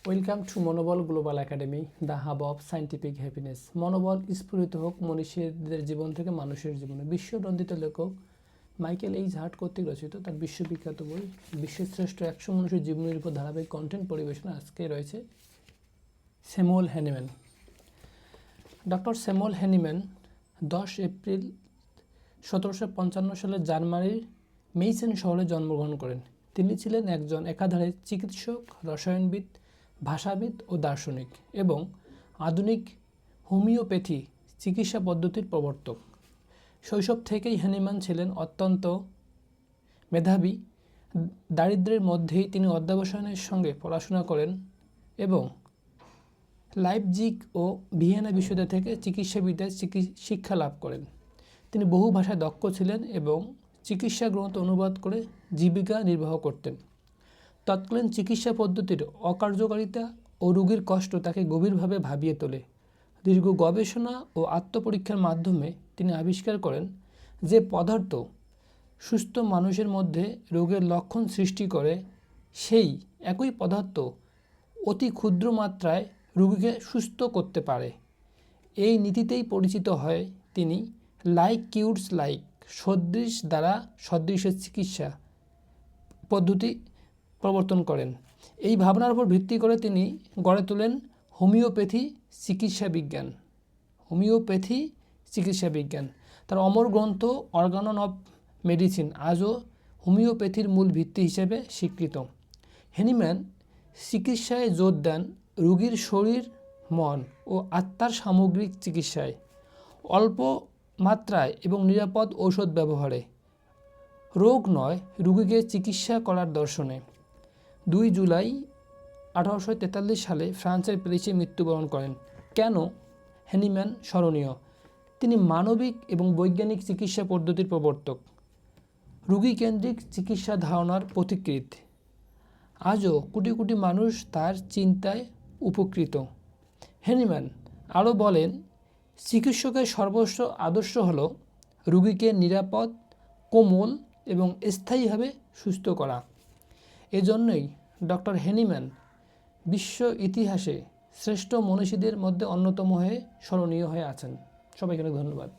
Welcome to মনোবল global academy, the hub of scientific happiness. মনোবল স্ফুরিত হোক মনীষীদের জীবন থেকে মানুষের জীবনে। বিশ্বনন্দিত লেখক মাইকেল এইচ হার্ট কর্তৃক রচিত তার বিশ্ববিখ্যাত বই বিশ্বের শ্রেষ্ঠ 100 মানুষের জীবনের উপর ধারাবাহিক কন্টেন্ট পরিবেশনা আজকে রয়েছে Samuel Hahnemann. Doctor Samuel Hahnemann 10 April 1755 সালে জার্মানির মেইসেন শহরে জন্মগ্রহণ করেন। তিনি ছিলেন একজন একাধারে চিকিৎসক, রসায়নবিদ, ভাষাবিদ ও দার্শনিক এবং আধুনিক হোমিওপ্যাথি চিকিৎসা পদ্ধতির প্রবর্তক। শৈশব থেকেই হ্যানিম্যান ছিলেন অত্যন্ত মেধাবী। দারিদ্র্যের মধ্যেই তিনি অধ্যবসায়ের সঙ্গে পড়াশোনা করেন এবং লাইপজিগ ও ভিয়েনা বিশ্ববিদ্যালয় থেকে চিকিৎসাবিদ্যায় শিক্ষা লাভ করেন। তিনি বহু ভাষায় দক্ষ ছিলেন এবং চিকিৎসা গ্রন্থ অনুবাদ করে জীবিকা নির্বাহ করতেন। তৎকালীন চিকিৎসা পদ্ধতির অকার্যকারিতা ও রোগীর কষ্ট তাকে গভীরভাবে ভাবিয়ে তোলে। দীর্ঘ গবেষণা ও আত্মপরীক্ষার মাধ্যমে তিনি আবিষ্কার করেন যে পদার্থ সুস্থ মানুষের মধ্যে রোগের লক্ষণ সৃষ্টি করে, সেই একই পদার্থ অতি ক্ষুদ্র মাত্রায় রোগীকে সুস্থ করতে পারে। এই নীতিতেই পরিচিত হয় তিনি লাইক কিউরস লাইক, সদৃশ দ্বারা সদৃশের চিকিৎসা পদ্ধতি প্রবর্তন করেন। এই ভাবনার উপর ভিত্তি করে তিনি গড়ে তোলেন হোমিওপ্যাথি চিকিৎসা বিজ্ঞান। তার অমর গ্রন্থ অর্গানন অফ মেডিসিন আজও হোমিওপ্যাথির মূল ভিত্তি হিসেবে স্বীকৃত। হ্যানিম্যান চিকিৎসায় জোর দেন রোগীর শরীর, মন ও আত্মার সামগ্রিক চিকিৎসায়, অল্প মাত্রায় এবং নিরাপদ ঔষধ ব্যবহারে, রোগ নয় রোগীকে চিকিৎসা করার দর্শনে। 2 জুলাই 1843 সালে ফ্রান্সের প্যারিসে মৃত্যুবরণ করেন। কেন হ্যানিম্যান স্মরণীয়? তিনি মানবিক এবং বৈজ্ঞানিক চিকিৎসা পদ্ধতির প্রবর্তক, রোগীকেন্দ্রিক চিকিৎসা ধারণার পথিকৃৎ। আজও কোটি কোটি মানুষ তার চিন্তায় উপকৃত। হ্যানিম্যান আরও বলেন, চিকিৎসকের সর্বস্ব আদর্শ হল রোগীকে নিরাপদ, কোমল এবং স্থায়ীভাবে সুস্থ করা। এজন্যই ডক্টর হ্যানিম্যান বিশ্ব ইতিহাসে শ্রেষ্ঠ মনীষীদের মধ্যে অন্যতম হয়ে স্মরণীয় হয়ে আছেন। সবাইকে অনেক ধন্যবাদ।